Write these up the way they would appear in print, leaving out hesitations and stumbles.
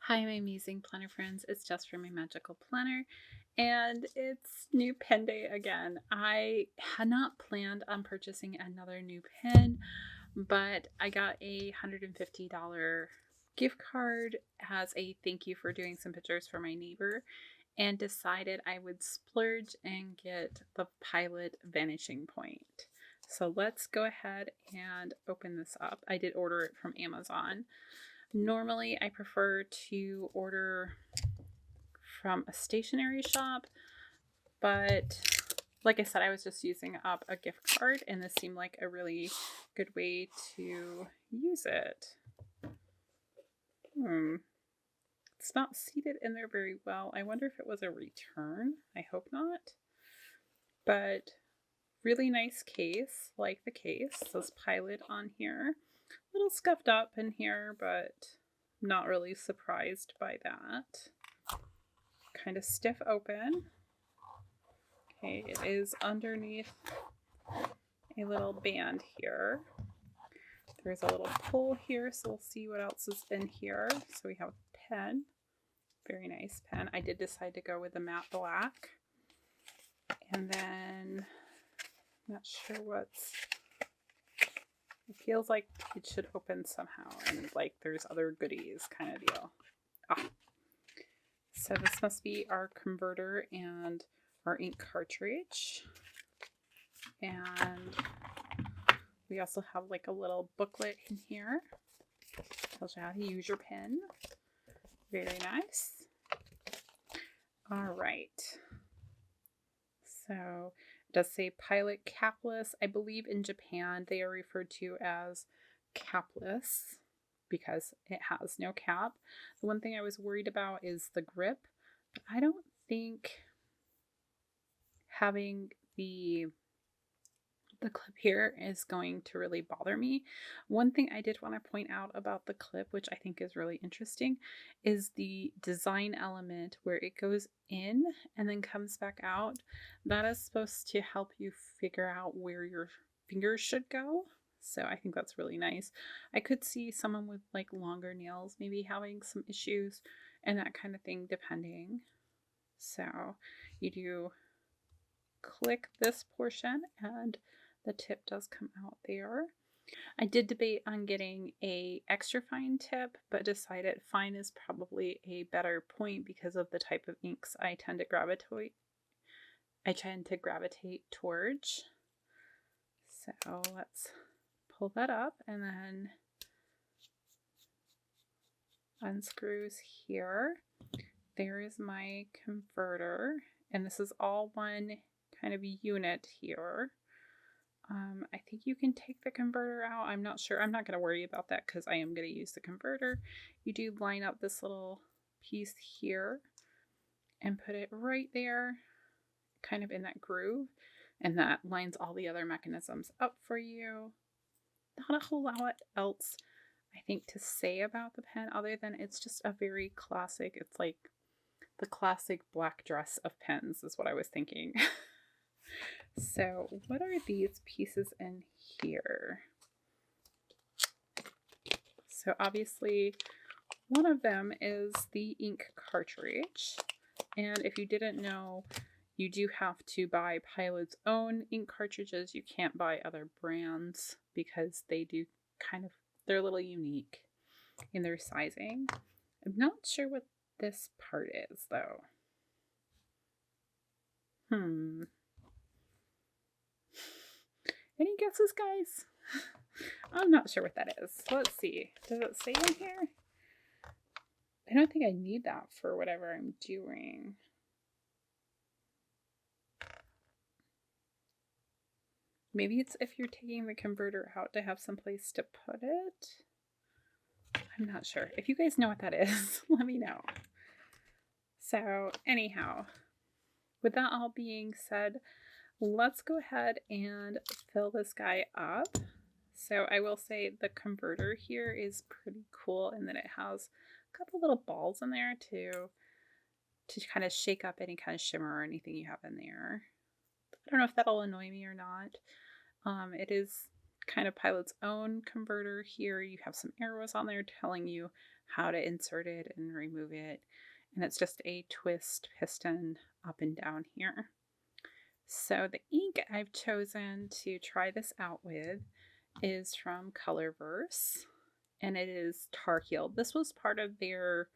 Hi, my amazing planner friends. It's Jess from my magical planner, and it's new pen day again. I had not planned on purchasing another new pen, but I got a $150 gift card as a thank you for doing some pictures for my neighbor, and decided I would splurge and get the Pilot Vanishing Point. So let's go ahead and open this up. I did order it from Amazon. Normally, I prefer to order from a stationery shop, but like I said, I was just using up a gift card, and this seemed like a really good way to use it. It's not seated in there very well. I wonder if it was a return. I hope not. But really nice case, like the case. Says Pilot on here. A little scuffed up in here, but not really surprised by that. Kind of stiff open. Okay, it is underneath a little band here. There's a little pull here, so we'll see what else is in here. So we have a pen. Very nice pen. I did decide to go with the matte black. And then, not sure what's... It feels like it should open somehow, and like there's other goodies kind of deal. So this must be our converter and our ink cartridge. And we also have like a little booklet in here. Tells you how to use your pen. Very nice. All right. So it does say Pilot capless. I believe in Japan they are referred to as capless because it has no cap. The one thing I was worried about is the grip, but I don't think having the clip here is going to really bother me. One thing I did want to point out about the clip, which I think is really interesting, is the design element where it goes in and then comes back out. That is supposed to help you figure out where your fingers should go. So I think that's really nice. I could see someone with like longer nails maybe having some issues and that kind of thing depending. So you do click this portion and the tip does come out there. I did debate on getting a extra fine tip, but decided fine is probably a better point because of the type of inks I tend to gravitate towards. So let's pull that up and then unscrews here. There is my converter, and this is all one kind of unit here. I think you can take the converter out. I'm not sure. I'm not going to worry about that because I am going to use the converter. You do line up this little piece here and put it right there, kind of in that groove, and that lines all the other mechanisms up for you. Not a whole lot else, I think, to say about the pen other than it's just a very classic, it's like the classic black dress of pens is what I was thinking. So what are these pieces in here? So obviously one of them is the ink cartridge. And if you didn't know, you do have to buy Pilot's own ink cartridges. You can't buy other brands because they do they're a little unique in their sizing. I'm not sure what this part is though. Any guesses, guys? I'm not sure what that is. Let's see. Does it say in here? I don't think I need that for whatever I'm doing. Maybe it's if you're taking the converter out to have some place to put it. I'm not sure. If you guys know what that is, let me know. So anyhow, with that all being said, let's go ahead and fill this guy up. So I will say the converter here is pretty cool in that it has a couple little balls in there to kind of shake up any kind of shimmer or anything you have in there. I don't know if that'll annoy me or not. It is kind of Pilot's own converter here. You have some arrows on there telling you how to insert it and remove it. And it's just a twist piston up and down here. So the ink I've chosen to try this out with is from Colorverse, and it is Tar Heel. This was part of their,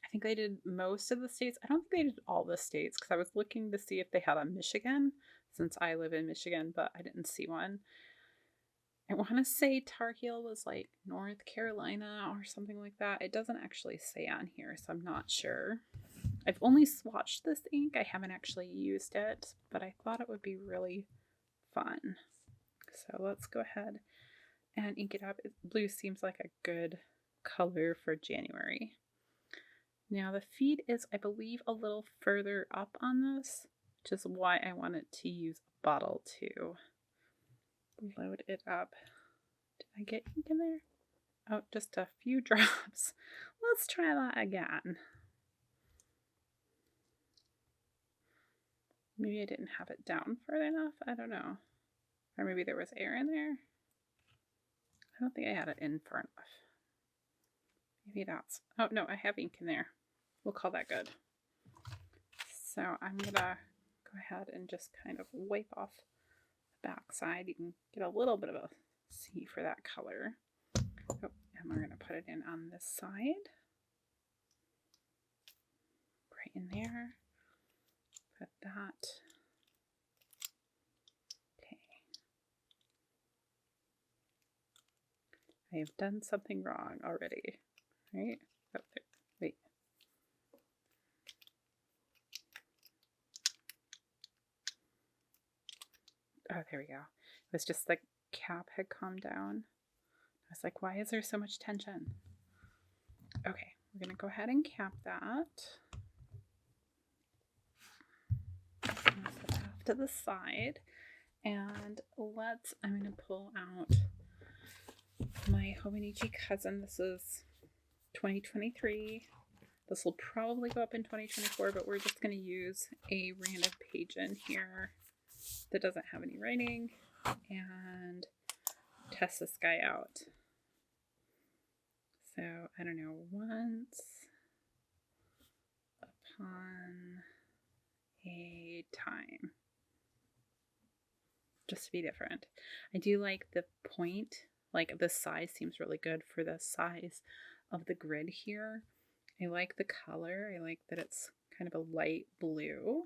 I think they did most of the states. I don't think they did all the states because I was looking to see if they had a Michigan, since I live in Michigan, but I didn't see one. I want to say Tar Heel was like North Carolina or something like that. It doesn't actually say on here, so I'm not sure. I've only swatched this ink. I haven't actually used it, but I thought it would be really fun. So let's go ahead and ink it up. Blue seems like a good color for January. Now the feed is, I believe, a little further up on this, which is why I wanted to use a bottle to load it up. Did I get ink in there? Oh, just a few drops. Let's try that again. Maybe I didn't have it down far enough. I don't know. Or maybe there was air in there. I don't think I had it in far enough. Maybe that's... Oh, no, I have ink in there. We'll call that good. So I'm going to go ahead and just kind of wipe off the back side. You can get a little bit of a see for that color. Oh, and we're going to put it in on this side. Right in there. Put that. Okay. I have done something wrong already, right? Oh, there. Wait. Oh, there we go. It was just the cap had calmed down. I was like, why is there so much tension? Okay, we're going to go ahead and cap that. Off to the side, and I'm going to pull out my Hobonichi Cousin. This is 2023. This will probably go up in 2024, but we're just going to use a random page in here that doesn't have any writing and test this guy out. So, I don't know, once upon a time. Just to be different. I do like the point, like the size seems really good for the size of the grid here. I like the color. I like that it's kind of a light blue.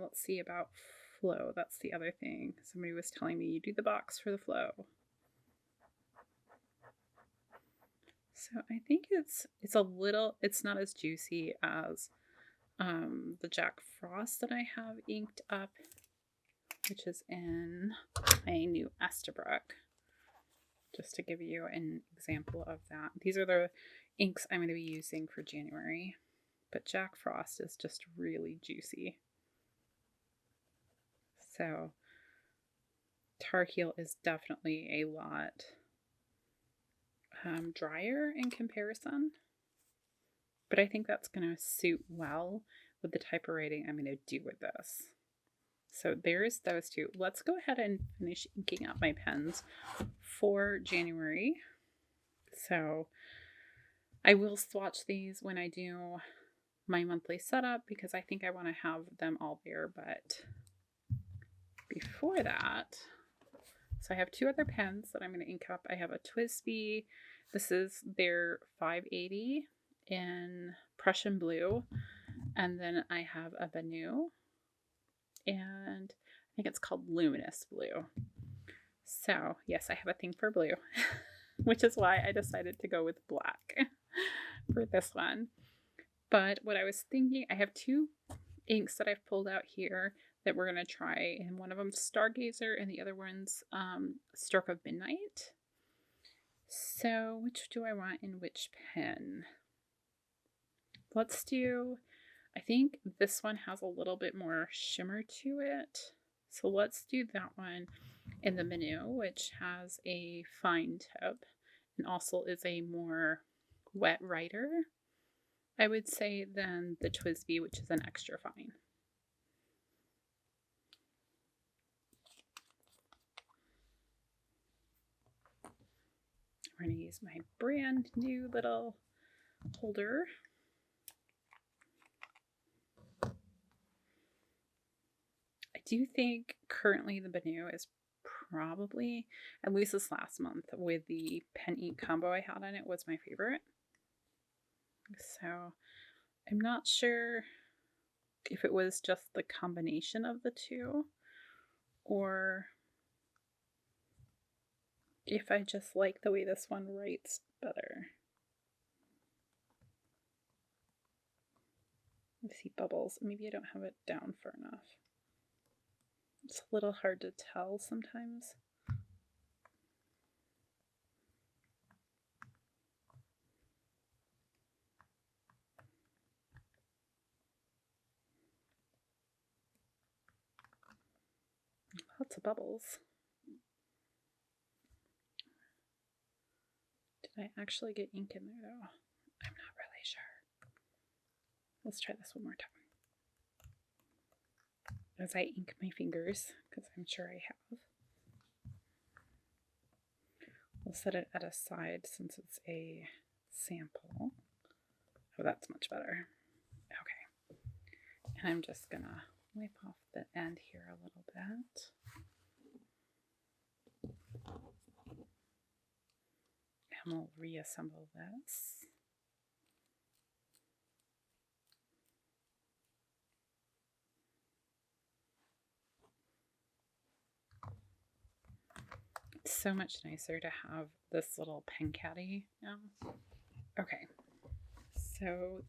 Let's see about flow. That's the other thing. Somebody was telling me you do the box for the flow. So I think it's a little, it's not as juicy as the Jack Frost that I have inked up, which is in my new Estabrook. Just to give you an example of that. These are the inks I'm going to be using for January, but Jack Frost is just really juicy. So Tar Heel is definitely a lot drier in comparison, but I think that's going to suit well with the type of writing I'm going to do with this. So there's those two. Let's go ahead and finish inking up my pens for January. So I will swatch these when I do my monthly setup because I think I want to have them all there. But before that, so I have two other pens that I'm going to ink up. I have a twisbi. This is their 580 in Prussian blue. And then I have a benu. And I think it's called Luminous Blue. So, yes, I have a thing for blue, which is why I decided to go with black for this one. But what I was thinking, I have two inks that I've pulled out here that we're going to try, and one of them's Stargazer and the other one's Stroke of Midnight. So, which do I want in which pen? Let's do... I think this one has a little bit more shimmer to it. So let's do that one in the Benu, which has a fine tip and also is a more wet writer, I would say, than the twisbi, which is an extra fine. We're going to use my brand new little holder. I do think currently the benu is probably, at least this last month with the pen ink combo I had on it, was my favorite. So I'm not sure if it was just the combination of the two or if I just like the way this one writes better. I see bubbles. Maybe I don't have it down far enough. It's a little hard to tell sometimes. Lots of bubbles. Did I actually get ink in there though? I'm not really sure. Let's try this one more time. As I ink my fingers, because I'm sure I have. We'll set it at a side since it's a sample. Oh, that's much better. Okay. And I'm just gonna wipe off the end here a little bit. And we'll reassemble this. It's so much nicer to have this little pen caddy now. Okay, so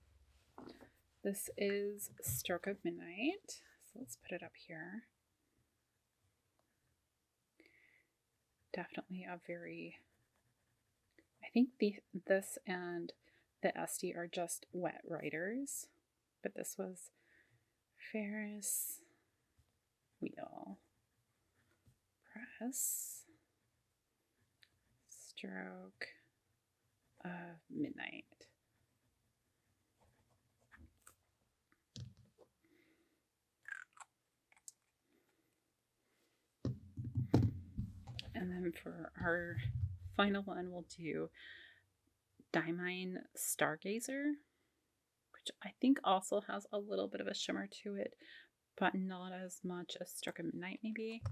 this is Stroke of Midnight. So let's put it up here. Definitely a very, I think this and the SD are just wet writers, but this was Ferris Wheel Press Stroke of Midnight. And then for our final one, we'll do Diamine Stargazer, which I think also has a little bit of a shimmer to it, but not as much as Stroke of Midnight maybe.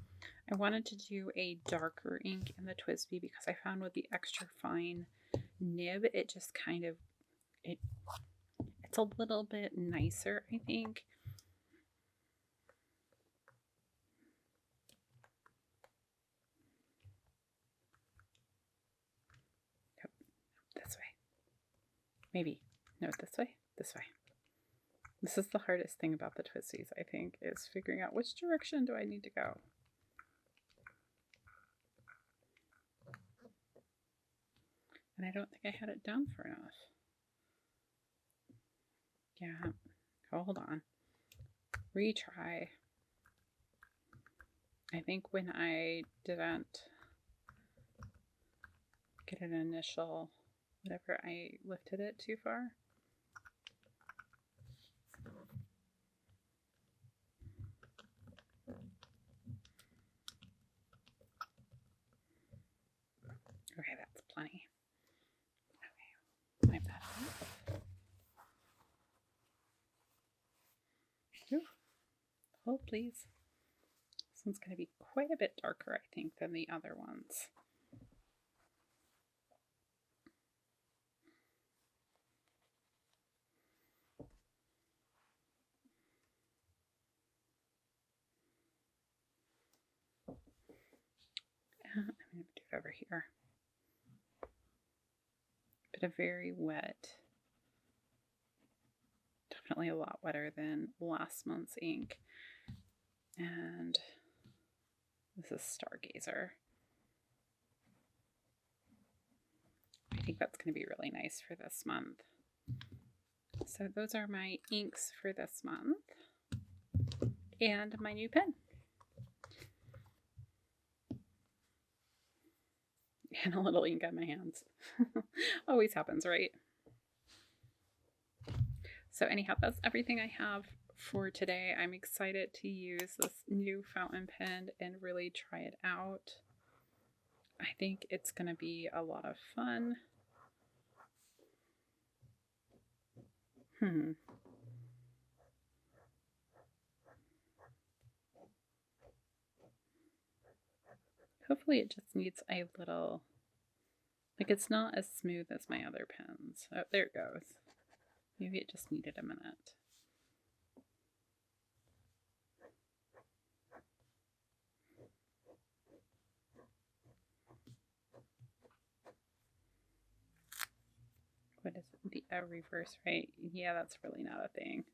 I wanted to do a darker ink in the twisbi because I found with the extra fine nib, it just kind of, it's a little bit nicer, I think. This way. Maybe. No, this way. This way. This is the hardest thing about the twisties, I think, is figuring out which direction do I need to go. And I don't think I had it down far enough. Yeah. Hold on. Retry. I think when I didn't get an initial whatever, I lifted it too far. Okay, that's plenty. Okay, wipe that off. Ooh. Hold, please. This one's going to be quite a bit darker, I think, than the other ones. I'm going to do it over here. But a very wet, definitely a lot wetter than last month's ink. And this is Stargazer. I think that's going to be really nice for this month. So those are my inks for this month and my new pen. And a little ink on my hands. Always happens, right? So anyhow, that's everything I have for today. I'm excited to use this new fountain pen and really try it out. I think it's going to be a lot of fun. Hopefully it just needs a little, like it's not as smooth as my other pens. Oh, there it goes. Maybe it just needed a minute. What is it? The reverse, right? Yeah, that's really not a thing.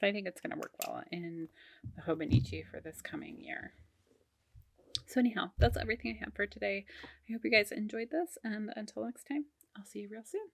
But I think it's going to work well in the Hobonichi for this coming year. So anyhow, that's everything I have for today. I hope you guys enjoyed this, and until next time, I'll see you real soon.